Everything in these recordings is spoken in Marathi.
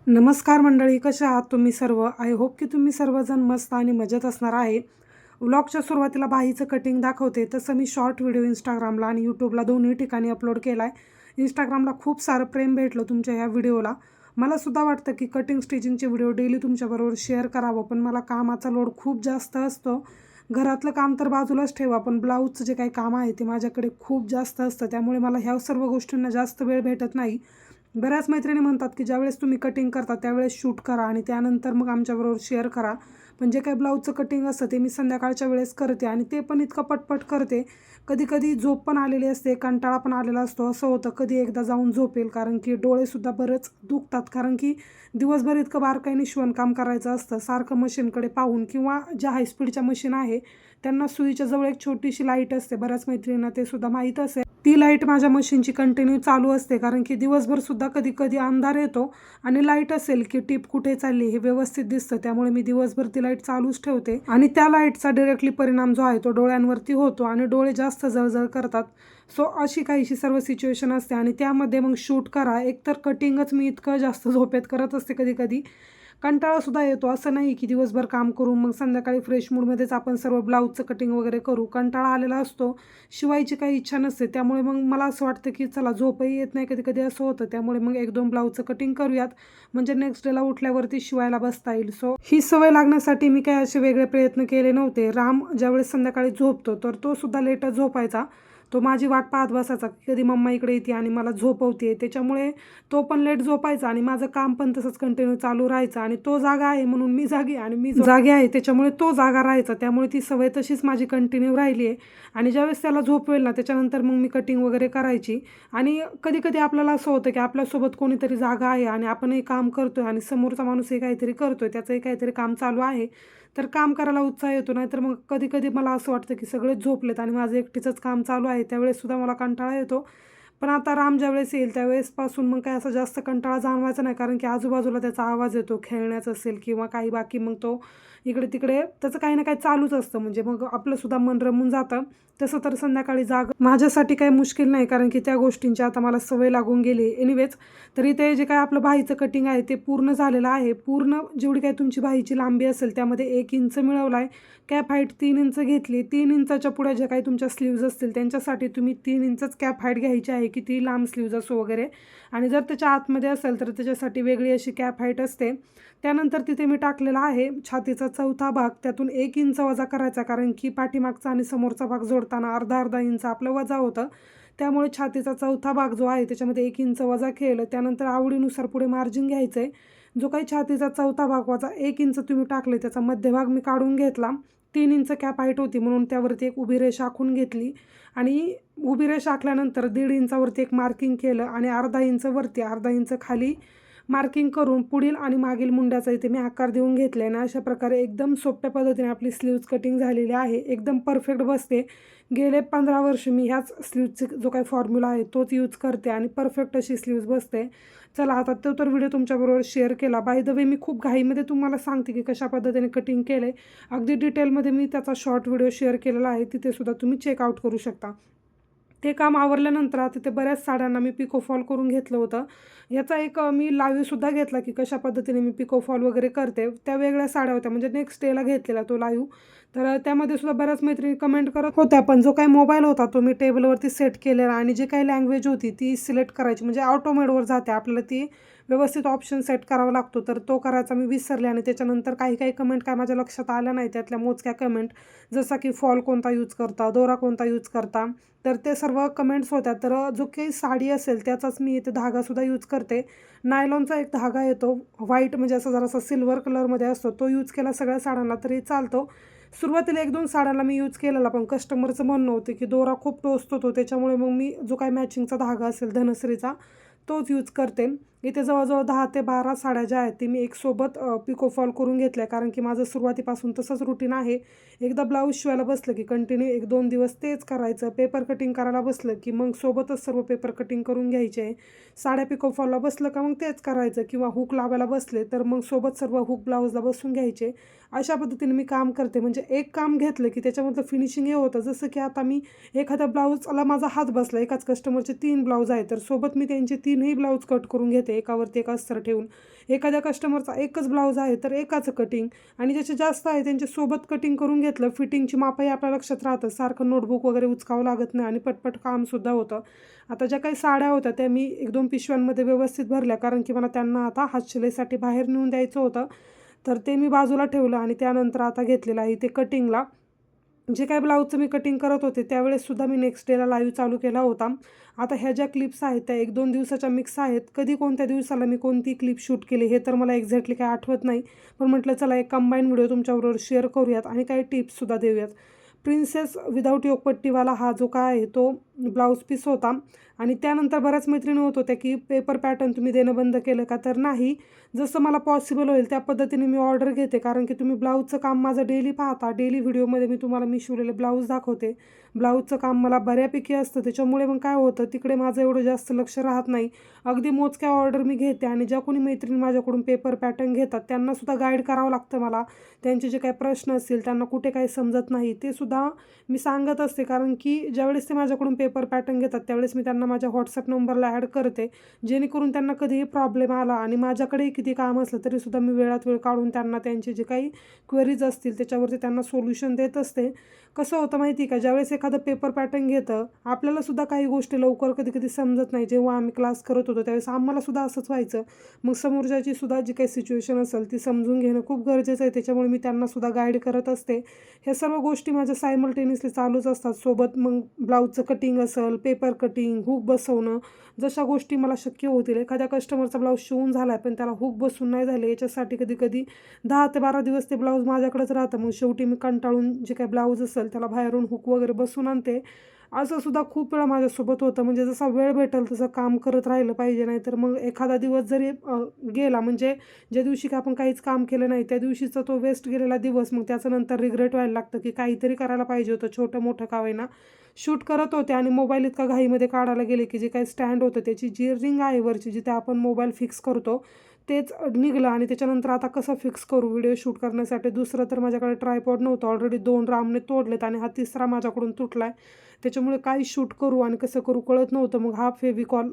नमस्कार मंडळी, कशा आहात तुम्ही सर्व? आय होप की तुम्ही सर्वजण मस्त आणि मजेत असणार आहे. व्लॉगच्या सुरुवातीला बाहीचं कटिंग दाखवते, तसं मी शॉर्ट व्हिडिओ इंस्टाग्रामला आणि यूट्यूबला दोन्ही ठिकाणी अपलोड केला आहे. इंस्टाग्रामला खूप सारं प्रेम भेटलं तुमच्या ह्या व्हिडिओला. मला सुद्धा वाटतं की कटिंग स्टिचिंगचे व्हिडिओ डेली तुमच्याबरोबर शेअर करावं, पण मला कामाचा लोड खूप जास्त असतो. घरातलं काम तर बाजूलाच ठेवा, पण ब्लाऊजचं जे काही काम आहे ते माझ्याकडे खूप जास्त असतं. त्यामुळे मला ह्या सर्व गोष्टींना जास्त वेळ भेटत नाही. बऱ्याच मैत्रिणी म्हणतात की ज्यावेळेस तुम्ही कटिंग करता त्यावेळेस शूट करा आणि त्यानंतर मग आमच्याबरोबर शेअर करा. पण जे काही ब्लाऊजचं कटिंग असतं ते मी संध्याकाळच्या वेळेस करते आणि ते पण इतकं पटपट करते. कधी कधी झोप पण आलेली असते, कंटाळा पण आलेला असतो. असं होतं कधी एकदा जाऊन झोपेल, कारण की डोळेसुद्धा बरेच दुखतात, कारण की दिवसभर इतकं बारकाईने शिवणकाम करायचं असतं. सारखं मशीनकडे पाहून, किंवा ज्या हायस्पीडच्या मशीन आहे त्यांना सुईच्या जवळ एक छोटीशी लाईट असते, बऱ्याच मैत्रिणींना ते सुद्धा माहीत असेल. ती लाईट माझ्या मशीनची कंटिन्यू चालू असते, कारण की दिवसभर सुद्धा कधी कधी अंधार येतो आणि लाईट असेल की टीप कुठे चालली हे व्यवस्थित दिसतं. त्यामुळे मी दिवसभर ती लाईट चालूच ठेवते आणि त्या लाईटचा डायरेक्टली परिणाम जो आहे तो डोळ्यांवरती होतो आणि डोळे जास्त जळजळ करतात. सो अशी काहीशी सर्व सिच्युएशन असते आणि त्यामध्ये मग शूट करा. एकतर कटिंगच मी इतकं जास्त झोपेत करत असते, कधी कधी कंटाळासुद्धा येतो. असं नाही की दिवसभर काम करून मग संध्याकाळी फ्रेश मूडमध्येच आपण सर्व ब्लाऊजचं कटिंग वगैरे करू. कंटाळा आलेला असतो, शिवायची काही इच्छा नसते. त्यामुळे मग मला असं वाटतं की चला, झोपही येत नाही कधी कधी, असं होतं. त्यामुळे मग 1-2 ब्लाऊजचं कटिंग करूयात, म्हणजे नेक्स्ट डेला उठल्यावरती शिवायला बसता येईल. सो ही सवय लागण्यासाठी मी काय असे वेगळे प्रयत्न केले नव्हते. राम ज्यावेळेस संध्याकाळी झोपतो तर तो सुद्धा लेटच झोपायचा. तो माझी वाट पाहत बसायचा, कधी मम्मा इकडे येते आणि मला झोपवते. त्याच्यामुळे तो पण लेट झोपायचा आणि माझं काम पण तसंच कंटिन्यू चालू राहायचं. आणि तो जागा आहे म्हणून मी जागी, आणि मी जागी आहे त्याच्यामुळे तो जागा राहायचा. त्यामुळे ती सवय तशीच माझी कंटिन्यू राहिली आहे. आणि ज्यावेळेस त्याला झोपवेल ना, त्याच्यानंतर मग मी कटिंग वगैरे करायची. आणि कधी कधी आपल्याला असं होतं की आपल्यासोबत कोणीतरी जागा आहे आणि आपणही काम करतोय आणि समोरचा माणूसही काहीतरी करतोय, त्याचंही काहीतरी काम चालू आहे, तर काम करायला उत्साह येतो. नाहीतर मग कधी कधी मला असं वाटतं की सगळेच झोपलेत आणि माझं एकटीचंच काम चालू आहे, त्यावेळेससुद्धा मला कंटाळा येतो. पण आता राम ज्यावेळेस येईल त्यावेळेसपासून मग काय असं जास्त कंटाळा जाणवायचा नाही, कारण की आजूबाजूला त्याचा आवाज येतो, खेळण्याचं असेल किंवा काही बाकी, मग तो इकडे तिकडे त्याचं काही ना काही चालूच असतं. म्हणजे मग आपलंसुद्धा मन रमून जातं. तसं तर संध्याकाळी जाग माझ्यासाठी काही मुश्किल नाही, कारण की त्या गोष्टींची आता मला सवय लागून गेली. एनिवेज, तरी ते जे काय आपलं बाहीचं कटिंग आहे ते पूर्ण झालेलं आहे. पूर्ण जेवढी काही तुमची बाहीची लांबी असेल त्यामध्ये 1 इंच मिळवला आहे. कॅप हाईट 3 इंच घेतली. 3 इंचाच्या पुढे ज्या काही तुमच्या स्लीव्ज असतील त्यांच्यासाठी तुम्ही 3 इंचच कॅप हाईट घ्यायची आहे, किती लांब स्लीव्ज असो वगैरे. आणि जर त्याच्या आतमध्ये असेल तर त्याच्यासाठी वेगळी अशी कॅप हाईट असते. त्यानंतर तिथे मी टाकलेला आहे छातीचा चौथा भाग, त्यातून 1 इंच वजा करायचा, कारण की पाठीमागचा आणि समोरचा भाग जोडताना अर्धा इंच आपलं वजा होतं. त्यामुळे छातीचा चौथा भाग जो आहे त्याच्यामध्ये 1 इंच वजा केलं. त्यानंतर आवडीनुसार पुढे मार्जिन घ्यायचं आहे. जो काही छातीचा चौथा भाग वजा 1 इंच तुम्ही टाकले त्याचा मध्यभाग मी काढून घेतला. 3 इंच कॅप हाईट होती म्हणून त्यावरती एक उभी रेष आखून घेतली आणि उभी रेष आखल्यानंतर 1.5 इंचावरती एक मार्किंग केलं आणि अर्धा इंच वरती, अर्धा इंच खाली मार्किंग करून पुढील आणि मागील मुंड्याचा इथे मी आकार देऊन घेतले आणि अशा प्रकारे एकदम सोप्या पद्धतीने आपली स्लीव्ज कटिंग झालेली आहे. एकदम परफेक्ट बसते. गेले 15 वर्ष मी ह्याच स्लीव्जचे जो काही फॉर्म्युला आहे तोच यूज करते आणि परफेक्ट अशी स्लीव्ज बसते. चला, आता तो तर व्हिडिओ तुमच्याबरोबर शेअर केला. बाय द वे, मी खूप घाईमध्ये तुम्हाला सांगते की कशा पद्धतीने कटिंग केलं आहे. अगदी डिटेलमध्ये मी त्याचा शॉर्ट व्हिडिओ शेअर केलेला आहे, तिथेसुद्धा तुम्ही चेकआउट करू शकता. ते काम आवरल्यानंतर तिथे बऱ्याच साड्यांना मी पिको फॉल करून घेतलं होतं. याचा एक मी लाईव्हसुद्धा घेतला की कशा पद्धतीने मी पिको फॉल वगैरे करते. त्या वेगळ्या साड्या होत्या, म्हणजे नेक्स्ट डेला घेतलेला तो लाईव्ह. तर त्यामध्ये सुद्धा बऱ्याच मैत्रिणी कमेंट करत होत्या. पण जो काही मोबाईल होता तो मी टेबलवरती सेट केलेला आणि जे काही लँग्वेज होती ती सिलेक्ट करायची, म्हणजे ऑटो मोडवर जाते, आपल्याला ती व्यवस्थित ऑप्शन सेट करावा लागतो, तर तो करायचा मी विसरले. आणि त्याच्यानंतर काही काही कमेंट काय माझ्या लक्षात आल्या नाही, त्यातल्या मोजक्या कमेंट, जसा की फॉल कोणता यूज करता, दोरा कोणता यूज करता, तर ते सर्व कमेंट्स होत्या. तर जो काही साडी असेल त्याचाच मी इथे धागासुद्धा यूज करते. नायलॉनचा एक धागा येतो व्हाईट, म्हणजे असं जरासा सिल्वर कलरमध्ये असतो, तो यूज केला सगळ्या साड्यांना तरी चालतो. सुरुवातीला 1-2 साड्यांना मी यूज केलेला, पण कस्टमरचं म्हणणं होतं की दोरा खूप टोचतो तो, त्याच्यामुळे मग मी जो काही मॅचिंगचा धागा असेल धनश्रीचा तोच यूज करते. इथे जवळजवळ 10 ते 12 साड्या ज्या आहेत ती मी एक सोबत पिको फॉल करून घेतल्या, कारण की माझं सुरुवातीपासून तसंच रुटीन आहे. एकदा ब्लाऊज शिवायला बसलं की कंटिन्यू 1-2 दिवस तेच करायचं. पेपर कटिंग करायला बसलं की मग सोबतच सर्व पेपर कटिंग करून घ्यायचे. साड्या पिको फॉलला बसलं का मग तेच करायचं, किंवा हुक लावायला बसले तर मग सोबत सर्व हुक ब्लाऊजला बसून घ्यायचे. अशा पद्धतीने मी काम करते. म्हणजे एक काम घेतलं की त्याच्यामधलं फिनिशिंग हे होतं. जसं की आता मी एखाद्या ब्लाऊजला माझा हात बसला, एकाच कस्टमरचे 3 ब्लाऊज आहेत, तर सोबत मी त्यांचे 3ही ब्लाऊज कट करून घेते. होते एकावरती एक अस्तर ठेवून. एखाद्या कस्टमरचा एकच ब्लाऊज आहे तर एकाचं कटिंग, आणि ज्याचे जास्त आहे त्यांच्यासोबत कटिंग करून घेतलं. फिटिंगची मापही आपल्या लक्षात राहतं, सारखं नोटबुक वगैरे उचकावं लागत नाही आणि पटपट कामसुद्धा होतं. आता ज्या काही साड्या होत्या त्या मी 1-2 पिशव्यांमध्ये व्यवस्थित भरल्या, कारण की मला त्यांना आता हातशिलाईसाठी बाहेर नेऊन द्यायचं होतं. तर ते मी बाजूला ठेवलं आणि त्यानंतर आता घेतलेलं आहे ते कटिंगला. जे काही ब्लाऊजचं मी कटिंग करत होते त्यावेळेससुद्धा मी नेक्स्ट डेला लाईव्ह चालू केला होता. आता ह्या ज्या क्लिप्स आहेत त्या 1-2 दिवसाच्या मिक्स आहेत. कधी कोणत्या दिवसाला मी कोणती क्लिप शूट केली हे तर मला एक्झॅक्टली काही आठवत नाही, पण म्हटलं चला एक कंबाईन व्हिडिओ तुमच्याबरोबर शेअर करूयात आणि काही टिप्ससुद्धा देऊयात. प्रिन्सेस विदाऊट योगपट्टीवाला हा जो काय आहे तो ब्लाऊज पीस होता. आणि त्यानंतर बऱ्याच मैत्रिणी होत होत्या की पेपर पॅटर्न तुम्ही देणं बंद केलं का, तर नाही, जसं मला पॉसिबल होईल त्या पद्धतीने मी ऑर्डर घेते. कारण की तुम्ही ब्लाऊजचं काम माझं डेली पाहता, डेली व्हिडिओमध्ये मी तुम्हाला मी शिवलेले ब्लाऊज दाखवते. ब्लाऊजचं काम मला बऱ्यापैकी असतं, त्याच्यामुळे मग काय होतं तिकडे माझं एवढं जास्त लक्ष राहत नाही. अगदी मोजक्या ऑर्डर मी घेते आणि ज्या कोणी मैत्रिणी माझ्याकडून पेपर पॅटर्न घेतात त्यांनासुद्धा गाईड करावं लागतं मला. त्यांचे जे काही प्रश्न असतील, त्यांना कुठे काही समजत नाही ते सुद्धा मी सांगत असते. कारण की ज्यावेळेस ते माझ्याकडून पेपर पॅटर्न घेतात त्यावेळेस मी त्यांना माझ्या व्हॉट्सअप नंबरला ॲड करते, जेणेकरून त्यांना कधीही प्रॉब्लेम आला आणि माझ्याकडेही किती काम असलं तरीसुद्धा मी वेळात वेळ काढून त्यांना त्यांचे जे काही क्वेरीज असतील त्याच्यावरती त्यांना सोल्युशन देत असते. कसं होतं माहिती आहे का, ज्यावेळेस एखादं पेपर पॅटर्न घेतं आपल्यालासुद्धा काही गोष्टी लवकर कधी कधी समजत नाही. जेव्हा आम्ही क्लास करत होतो त्यावेळेस आम्हालासुद्धा असंच व्हायचं. मग समोरच्याची सुद्धा जी काही सिच्युएशन असेल ती समजून घेणं खूप गरजेचं आहे, त्याच्यामुळे मी त्यांनासुद्धा गाईड करत असते. ह्या सर्व गोष्टी माझ्या सायमल्टेनियसली चालूच असतात. सोबत मग ब्लाऊजचं कटिंग असेल, पेपर कटिंग, हुक बसवणं, जशा गोष्टी मला शक्य होतील. एखाद्या कस्टमरचा ब्लाऊज शिवून झाला आहे पण त्याला हुक बसून नाही झाले, याच्यासाठी कधी कधी 10 ते 12 दिवस ते ब्लाऊज माझ्याकडेच राहतं. मग शेवटी मी कंटाळून जे काही ब्लाऊज असेल त्याला बाहेरून हुक वगैरे बसून आणते. असं सुद्धा खूप वेळा माझ्यासोबत होतं. म्हणजे जसा वेळ भेटेल तसं काम करत राहिलं पाहिजे, नाही तर मग एखादा दिवस जरी गेला, म्हणजे ज्या दिवशी की आपण काहीच काम केलं नाही त्या दिवशीचा तो वेस्ट गेलेला दिवस, मग त्याचं नंतर रिग्रेट व्हायला लागतं की काहीतरी करायला पाहिजे होतं, छोटं मोठं का होईना. शूट करत होते आणि मोबाईल इतका घाईमध्ये काढायला गेले की जे काही स्टँड होतं त्याची जी रिंग आहे वरची जिथे आपण मोबाईल फिक्स करतो तेच निघलं. आणि त्याच्यानंतर आता कसं फिक्स करू व्हिडिओ शूट करण्यासाठी. दुसरं तर माझ्याकडे ट्रायपॉड नव्हतं, ऑलरेडी 2 रामने तोडलेत आणि हा तिसरा माझ्याकडून तुटला आहे. त्याच्यामुळे काय शूट करू आणि कसं करू कळत नव्हतं. मग हा फेविकॉल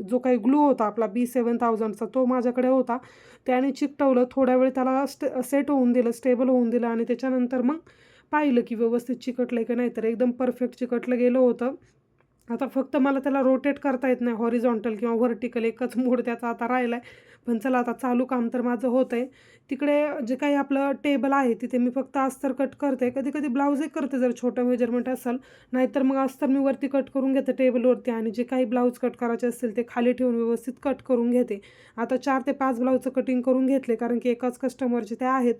जो काही ग्लू होता आपला B7000चा तो माझ्याकडे होता, त्याने चिकटवलं. थोड्या वेळ त्याला सेट होऊन दिलं, स्टेबल होऊन दिलं आणि त्याच्यानंतर मग पाहिलं की व्यवस्थित चिकटलं की नाही, तर एकदम परफेक्ट चिकटलं गेलं होतं. आता फक्त मला त्याला रोटेट करता येत नाही, हॉरिझॉन्टल किंवा व्हर्टिकल एकच मोड त्याचा आता राहिला आहे. पण चला आता चालू काम तर माझं होतं आहे. तिकडे जे काही आपलं टेबल आहे तिथे मी फक्त अस्तर कट करते. कधी कधी ब्लाऊजही करते जर छोटं मेजरमेंट असेल, नाहीतर मग अस्तर मी वरती कट करून घेते टेबलवरती आणि जे काही ब्लाऊज कट करायचे असतील ते खाली ठेवून व्यवस्थित कट करून घेते. आता 4 ते 5 ब्लाऊजचं कटिंग करून घेतले, कारण की एकाच कस्टमरचे ते आहेत.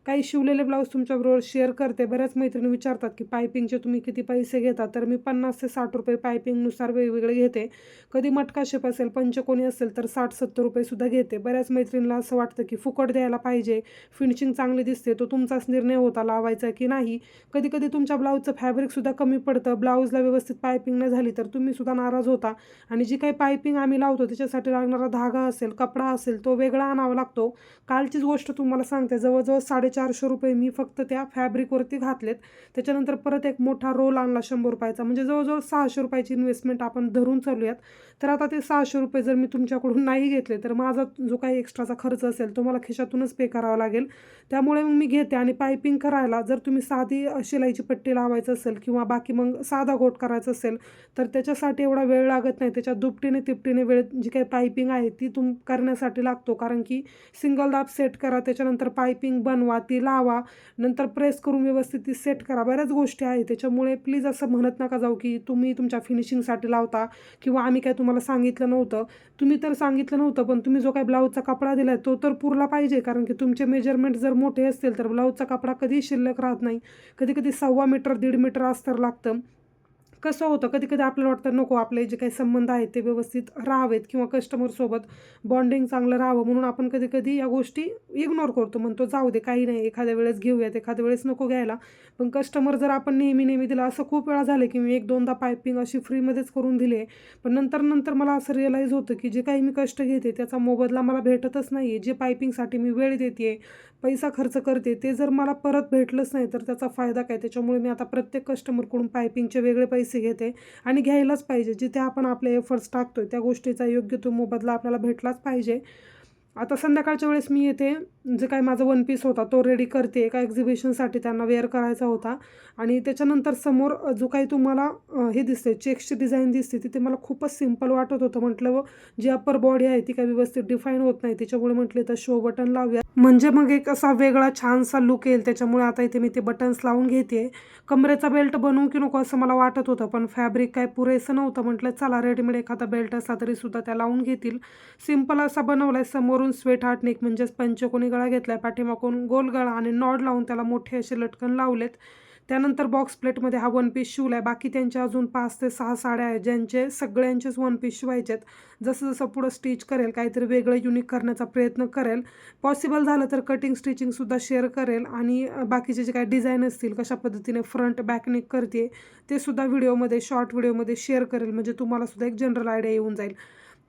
काही शिवलेले ब्लाऊज तुमच्याबरोबर शेअर करते. बऱ्याच मैत्रिणी विचारतात की पायपिंगचे तुम्ही किती पैसे घेता, तर मी 50 ते 60 रुपये पायपिंगनुसार वेगवेगळे घेते. कधी मटका शेप असेल, पंचकोनी असेल तर 60-70 रुपयेसुद्धा घेते. बऱ्याच मैत्रिणीला असं वाटतं की फुकट द्यायला पाहिजे, फिनिशिंग चांगली दिसते, तो तुमचाच निर्णय होता लावायचा की नाही. कधी कधी तुमच्या ब्लाऊजचं फॅब्रिकसुद्धा कमी पडतं, ब्लाऊजला व्यवस्थित पायपिंग नाही झाली तर तुम्हीसुद्धा नाराज होता. आणि जी काही पायपिंग आम्ही लावतो त्याच्यासाठी लागणारा धागा असेल, कपडा असेल, तो वेगळा आणावा लागतो. कालचीच गोष्ट तुम्हाला सांगते, जवळजवळ 450 रुपये मी फक्त त्या फॅब्रिकवरती घातलेत. त्याच्यानंतर परत एक मोठा रोल आणला 100 रुपयाचा, म्हणजे जवळजवळ 600 रुपयाची इन्व्हेस्टमेंट आपण धरून चालूयात. तर आता ते 600 रुपये जर मी तुमच्याकडून नाही घेतले तर माझा जो काही एक्स्ट्राचा खर्च असेल तो मला खिशातूनच पे करावा लागेल. त्यामुळे मग मी घेते. आणि पायपिंग करायला जर तुम्ही साधी शिलाईची पट्टी लावायचं असेल किंवा बाकी मग साधा गोट करायचं असेल तर त्याच्यासाठी एवढा वेळ लागत नाही. त्याच्या दुपटीने तिपटीने वेळ जी काही पायपिंग आहे ती करण्यासाठी लागतो. कारण की सिंगल दाब सेट करा, त्याच्यानंतर पायपिंग बनवा, ती लावा, नंतर प्रेस करून व्यवस्थित ती सेट करा, बऱ्याच गोष्टी आहेत. त्याच्यामुळे प्लीज असं म्हणत नका जाऊ की तुम्ही तुमच्या फिनिशिंगसाठी लावता किंवा आम्ही काय तुम्हाला सांगितलं नव्हतं. तुम्ही तर सांगितलं नव्हतं, पण तुम्ही जो काही ब्लाऊजचा कपडा दिला तो तर पुरला पाहिजे. कारण की तुमचे मेजरमेंट जर मोठे असतील तर ब्लाऊजचा कपडा कधीही शिल्लक राहत नाही. कधी कधी 1.25 मीटर 1.5 मीटर अस्तर लागतं. कसं होतं कधी कधी आपल्याला वाटतं नको आपले जे काही संबंध आहेत ते व्यवस्थित राहावेत किंवा कस्टमरसोबत बॉन्डिंग चांगलं राहावं, म्हणून आपण कधी कधी या गोष्टी इग्नोर करतो, म्हणतो जाऊ दे काही नाही, एखाद्या वेळेस घेऊयात, एखाद्या वेळेस नको घ्यायला. पण कस्टमर जर आपण नेहमी नेहमी दिला, असं खूप वेळा झालं की मी 1-2दा पायपिंग अशी फ्रीमध्येच करून दिले, पण नंतर मला असं रिअलाईज होतं की जे काही मी कष्ट घेते त्याचा मोबदला मला भेटतच नाही आहे. जे पायपिंगसाठी मी वेळ देते, पैसा खर्च करते, ते जर मला परत भेटलंच नाही तर त्याचा फायदा काय. त्याच्यामुळे मी आता प्रत्येक कस्टमरकडून पायपिंगचे वेगळे पैसे पैसे घेते आणि घ्यायलाच पाहिजे. जिथे आपण आपले एफर्ट्स टाकतोय त्या गोष्टीचा योग्य तो मोबदला आपल्याला भेटलाच पाहिजे. आता संध्याकाळच्या वेळेस मी येथे जे काही माझा वन पीस होता तो रेडी करते. एका एक्झिबिशनसाठी त्यांना वेअर करायचा होता आणि त्याच्यानंतर समोर जो काही तुम्हाला हे दिसते चेक्सची डिझाईन दिसते तिथे मला खूपच सिंपल वाटत होतं. म्हटलं जी अप्पर बॉडी आहे ती काही व्यवस्थित डिफाईन होत नाही, त्याच्यामुळे म्हटले तर शो बटन लावूया, म्हणजे मग एक असा वेगळा छानसा लुक येईल. त्याच्यामुळे आता इथे मी ते बटन्स लावून घेते. कमरेचा बेल्ट बनवू की नको असं मला वाटत होतं, पण फॅब्रिक काय पुरेसं नव्हतं. म्हटलं चला रेडीमेड एखादा बेल्ट असला तरी सुद्धा त्या लावून घेतील. सिंपल असा बनवलाय. समोरून स्वेट हार्ट नेक म्हणजेच पंचकोनी गळा घेतलाय, पाठीमागून गोल गळा आणि नॉड लावून त्याला मोठे असे लटकन लावलेत. त्यानंतर बॉक्स प्लेटमध्ये हा वन पीस शिवलाय. बाकी त्यांच्या अजून 5 ते 6 साड्या आहेत ज्यांचे सगळ्यांचेच वन पीस शिवायचे आहेत. जसं जसं पुढं स्टिच करेल काहीतरी वेगळं युनिक करण्याचा प्रयत्न करेल. पॉसिबल झालं तर कटिंग स्टिचिंगसुद्धा शेअर करेल आणि बाकीचे जे काही डिझाईन असतील कशा पद्धतीने फ्रंट बॅक नेक करते ते सुद्धा व्हिडिओमध्ये शॉर्ट व्हिडिओमध्ये शेअर करेल, म्हणजे तुम्हाला सुद्धा एक जनरल आयडिया येऊन जाईल.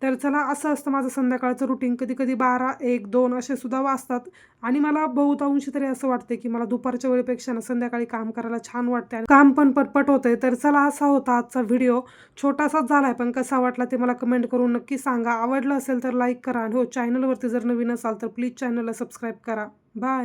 तर चला असं असतं माझं संध्याकाळचं रुटीन. कधी कधी 12, 1, 2 असे सुद्धा वाजतात आणि मला बहुतांशी तरी असं वाटते की मला दुपारच्या वेळेपेक्षा ना संध्याकाळी काम करायला छान वाटते आणि काम पण पटपट होतंय. तर चला असा होता आजचा व्हिडिओ. छोटासाच झालाय पण कसा वाटला ते मला कमेंट करून नक्की सांगा. आवडलं असेल तर लाईक करा आणि हो चॅनलवरती जर नवीन असाल तर प्लीज चॅनलला सबस्क्राईब करा. बाय.